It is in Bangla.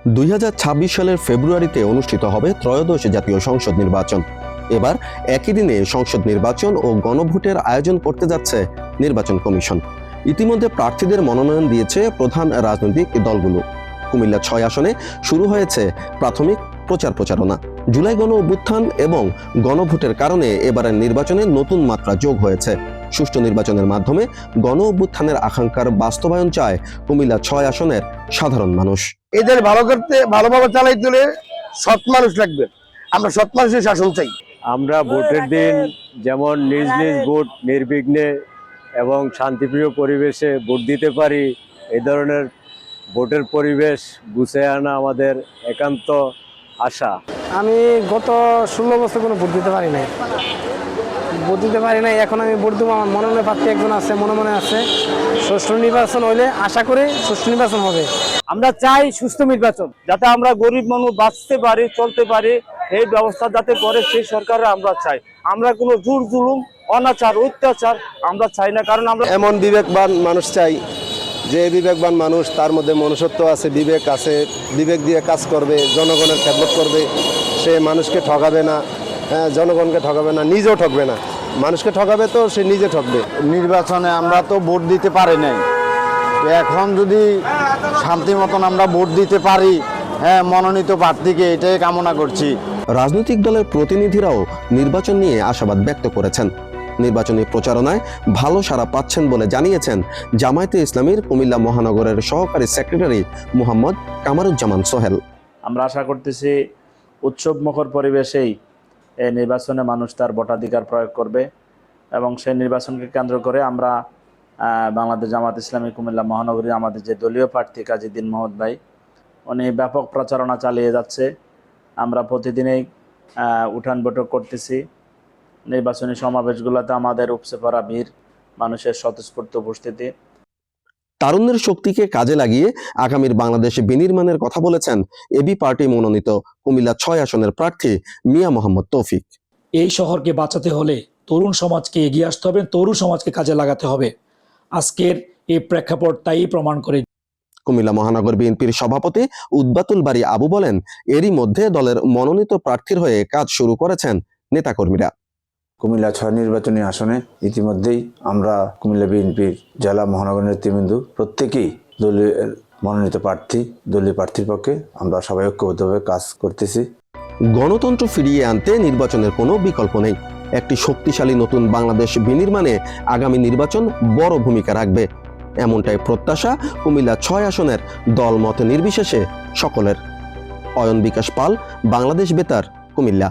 2026 সালের ফেব্রুয়ারিতে অনুষ্ঠিত হবে ত্রয়োদশ জাতীয় সংসদ নির্বাচন। এবার একই দিনে সংসদ নির্বাচন ও গণভোটের আয়োজন করতে যাচ্ছে নির্বাচন কমিশন। ইতিমধ্যে প্রার্থীদের মনোনয়ন দিয়েছে প্রধান রাজনৈতিক দলগুলো। কুমিল্লা 6 আসনে শুরু হয়েছে প্রাথমিক প্রচারণা। জুলাই গণ অভ্যুত্থান এবং গণভোটের কারণে এবারের নির্বাচনে নতুন মাত্রা যোগ হয়েছে। সুষ্ঠু নির্বাচনের মাধ্যমে গণ অভ্যুত্থানের আকাঙ্ক্ষার বাস্তবায়ন চায় কুমিল্লা 6 আসনের সাধারণ মানুষ। এদের ভালো করতে, ভালোভাবে চালাইতে হলে সৎ মানুষ লাগবে। আমরা সৎ মানুষের শাসন চাই। আমরা ভোটের দিন যেমন নিজ নিজ ভোট নির্বিঘ্নে এবং শান্তিপ্রিয় পরিবেশে ভোট দিতে পারি, এই ধরনের ভোটের পরিবেশ গুছিয়ে আনা আমাদের একান্ত আশা। আমি গত 16 বছর কোনো ভোট দিতে পারি নাই। এখন আমি ভোট দেবো। আমার মনোনয়ন প্রার্থী একজন আছে, মনে আছে। সুষ্ঠু নির্বাচন হইলে আশা করি সুষ্ঠু নির্বাচন হবে। আমরা চাই সুষ্ঠু নির্বাচন, যাতে আমরা গরিব মানুষ বাঁচতে পারি, চলতে পারি, এই ব্যবস্থা যাতে করে সেই সরকারে আমরা চাই। আমরা কোনো জোর জুলুম, অনাচার, অত্যাচার আমরা চাই না। কারণ আমরা এমন বিবেকবান মানুষ চাই, যে বিবেকবান মানুষ, তার মধ্যে মনুষ্যত্ব আছে, বিবেক আছে, বিবেক দিয়ে কাজ করবে, জনগণের খেদমত করবে। সে মানুষকে ঠকাবে না, জনগণকে ঠকাবে না, নিজেও ঠকবে না। মানুষকে ঠকাবে তো সে নিজে ঠকবে। নির্বাচনে আমরা তো ভোট দিতে পারি নাই, এখন যদি শান্তি মতন আমরা ভোট দিতে পারি, মনোনীত প্রার্থীকে, এটাই কামনা করছি। রাজনৈতিক দলের প্রতিনিধিরাও নির্বাচন নিয়ে আশাবাদ ব্যক্ত করেছেন। নির্বাচনী প্রচারণায় ভালো সাড়া পাচ্ছেন বলে জানিয়েছেন জামায়াতে ইসলামীর কুমিল্লা মহানগরের সহকারী সেক্রেটারি মুহাম্মদ কামারুজ্জামান সোহেল। আমরা আশা করতেছি উৎসবমুখর পরিবেশেই এই নির্বাচনে মানুষ তার ভোটাধিকার প্রয়োগ করবে এবং সেই নির্বাচনকে কেন্দ্র করে আমরা বাংলাদেশ জামায়াত ইসলামী কুমিল্লা মহানগরীর আমাদের যে দলীয় প্রার্থী কাজী দ্বীন মাহমুদ ভাই, উনি ব্যাপক প্রচারণা চালিয়ে যাচ্ছে। আমরা প্রতিদিনেই উঠান বৈঠক করতেছি। নির্বাচনী সমাবেশগুলোতে আমাদের উপচে পড়া ভিড়, মানুষের স্বতঃস্ফূর্ত উপস্থিতি। তারুণ্যের শক্তিকে কাজে লাগিয়ে আগামীর বাংলাদেশে বিনির্মাণের কথা বলেছেন এবি পার্টি মনোনীত কুমিল্লা 6 আসনের প্রার্থী মিয়া মোহাম্মদ তৌফিক। এই শহরকে বাঁচাতে হলে তরুণ সমাজকে এগিয়ে আসতে হবে, তরুণ সমাজকে কাজে লাগাতে হবে। আজকের এই প্রেক্ষাপট তাই প্রমাণ করে। কুমিল্লা মহানগর বিএনপির সভাপতি উদ্বাতুল বারী আবু বলেন, এরই মধ্যে দলের মনোনীত প্রার্থীর হয়ে কাজ শুরু করেছেন নেতাকর্মীরা। কুমিল্লা 6 নির্বাচনী আসনে ইতিমধ্যেই আমরা কুমিল্লা বিএনপির জেলা মহানগর নেতৃবৃন্দ প্রত্যেকেই দলীয় মনোনীত প্রার্থী, দলীয় প্রার্থীর পক্ষে আমরা সবাই ঐক্যবদ্ধভাবে কাজ করতেছি। গণতন্ত্র ফিরিয়ে আনতে নির্বাচনের কোনো বিকল্প নেই। একটি শক্তিশালী নতুন বাংলাদেশ বিনির্মাণে আগামী নির্বাচন বড় ভূমিকা রাখবে, এমনটাই প্রত্যাশা কুমিল্লা 6 আসনের দলমত নির্বিশেষে সকলের। অয়ন বিকাশ পাল, বাংলাদেশ বেতার, কুমিল্লা।